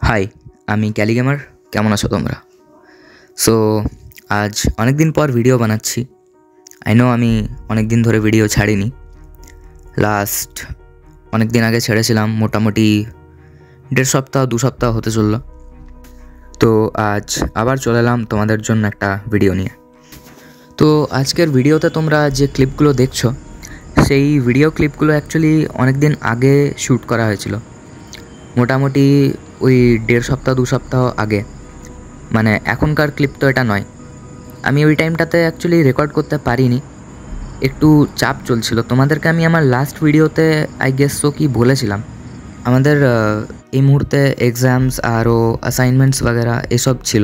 High, আমি Kelly gamer. কেমন আছো তোমরা? সো আজ অনেক দিন পর ভিডিও বানাচ্ছি। আই নো আমি অনেক দিন ধরে ভিডিও ছাড়িনি। লাস্ট অনেক দিন আগে ছেড়েছিলাম, মোটামুটি 1.5 সপ্তাহ 2 সপ্তাহ হতে চললো। তো আজ আবার চলে এলাম তোমাদের জন্য একটা ভিডিও নিয়ে। তো আজকের ভিডিওতে তোমরা যে ক্লিপগুলো দেখছো, সেই ভিডিও ক্লিপগুলো অ্যাকচুয়ালি অনেক দিন আগে শ্যুট করা হয়েছিল, মোটামুটি ওই 1.5 সপ্তাহ 2 সপ্তাহ আগে। মানে এখনকার ক্লিপ তো এটা নয়। আমি ওই টাইমটাতে অ্যাকচুয়ালি রেকর্ড করতে পারিনি, একটু চাপ চলছিল। তোমাদেরকে আমি আমার লাস্ট ভিডিওতে আই গেস সো কি বলেছিলাম, আমাদের এই মুহূর্তে এক্সামস আরও অ্যাসাইনমেন্টস বাগেরা এসব ছিল,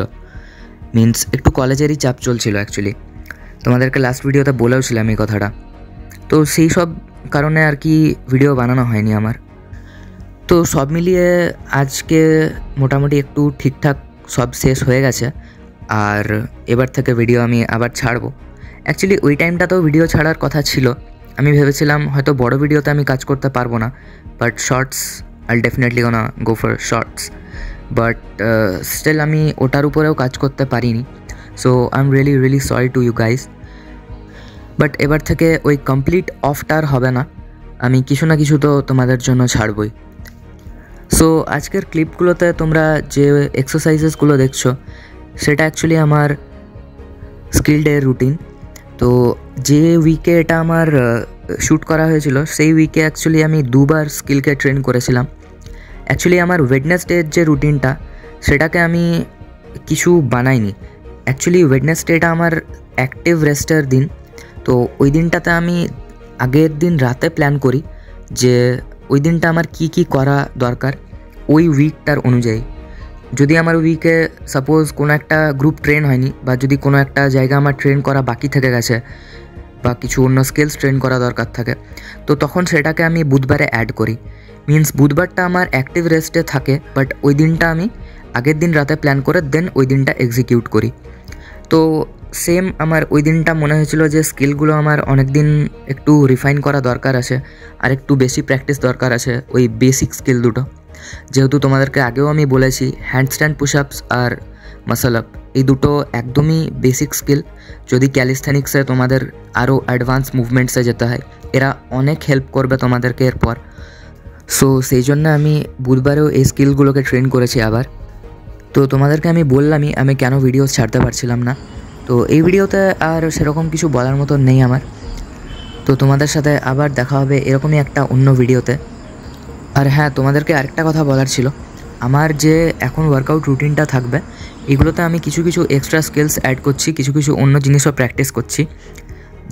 মিনস একটু কলেজেরই চাপ চলছিল অ্যাকচুয়ালি। তোমাদেরকে লাস্ট ভিডিওতে বলেও ছিলাম এই কথাটা। তো সেই সব কারণে আর কি ভিডিও বানানো হয়নি আমার। তো সব মিলিয়ে আজকে মোটামুটি একটু ঠিকঠাক সব শেষ হয়ে গেছে, আর এবার থেকে ভিডিও আমি আবার ছাড়বো। অ্যাকচুয়ালি ওই টাইমটাতেও ভিডিও ছাড়ার কথা ছিল। আমি ভেবেছিলাম হয়তো বড় ভিডিওতে আমি কাজ করতে পারবো না, but shorts I definitely gonna go for shorts. But still আমি ওটার উপরেও কাজ করতে পারিনি। So I am really sorry to you guys. But এবার থেকে ওই কমপ্লিট অফটা আর হবে না, আমি কিছু না কিছু তো তোমাদের জন্য ছাড়বই। সো আজকের ক্লিপগুলোতে তোমরা যে এক্সারসাইজেসগুলো দেখছো, সেটা অ্যাকচুয়ালি আমার স্কিল ডে রুটিন। তো যে উইকে এটা আমার শ্যুট করা হয়েছিল, সেই উইকে অ্যাকচুয়ালি আমি 2বার স্কিলকে ট্রেন করেছিলাম। অ্যাকচুয়ালি আমার ওয়েডনেসডের যে রুটিনটা, সেটাকে আমি কিছু বানাইনি। অ্যাকচুয়ালি ওয়েডনেসডেটা আমার অ্যাক্টিভ রেস্টের দিন। তো ওই দিনটাতে আমি আগের দিন রাতে প্ল্যান করি যে ওই দিনটা আমার কি করা দরকার ওই উইকটার অনুযায়ী। যদি আমার উইকে সাপোজ কোনো একটা গ্রুপ ট্রেন হয়নি, বা যদি কোনো একটা জায়গা আমার ট্রেন করা বাকি থেকে গেছে, বা কিছু অন্য স্কিলস ট্রেন করা দরকার থাকে, তো তখন সেটাকে আমি বুধবারে অ্যাড করি। মিনস বুধবারটা আমার অ্যাক্টিভ রেস্টে থাকে, বাট ওই দিনটা আমি আগের দিন রাতে প্ল্যান করে দেন ওই দিনটা এক্সিকিউট করি। তো সেম আমার ওই দিনটা মনে হয়েছিল যে স্কিলগুলো আমার অনেক দিন একটু রিফাইন করা দরকার আছে, আর একটু বেশি প্র্যাকটিস দরকার আছে ওই বেসিক স্কিল দুটো। যেহেতু তোমাদেরকে আগেও আমি বলেছি, হ্যান্ডস্ট্যান্ড পুশআপস আর মাসল আপ এই দুটো একদমই বেসিক স্কিল। যদি ক্যালিস্থেনিক্সে তোমাদের আরও অ্যাডভান্স মুভমেন্টসে যেতে হয়, এরা অনেক হেল্প করবে তোমাদেরকে এরপর। সো সেই জন্য আমি বুধবারেও এই স্কিলগুলোকে ট্রেন করেছি আবার। তো তোমাদেরকে আমি বললামই আমি কেন ভিডিও ছাড়তে পারছিলাম না। তো এই ভিডিওতে আর সেরকম কিছু বলার মতো নেই আমার। তো তোমাদের সাথে আবার দেখা হবে এরকমই একটা অন্য ভিডিওতে। আর হ্যাঁ, তোমাদেরকে আরেকটা কথা বলার ছিল, আমার যে এখন ওয়ার্কআউট রুটিনটা থাকবে, এগুলোতে আমি কিছু এক্সট্রা স্কিলস অ্যাড করছি, কিছু অন্য জিনিসও প্র্যাকটিস করছি।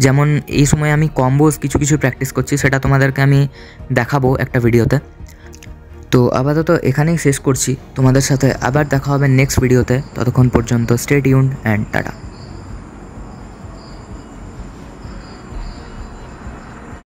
যেমন এই সময় আমি কম্বোজ কিছু প্র্যাকটিস করছি, সেটা তোমাদেরকে আমি দেখাবো একটা ভিডিওতে। তো আপাতত এখানেই শেষ করছি, তোমাদের সাথে আবার দেখা হবে নেক্সট ভিডিওতে। ততক্ষণ পর্যন্ত স্টে টিউনড অ্যান্ড টাটা।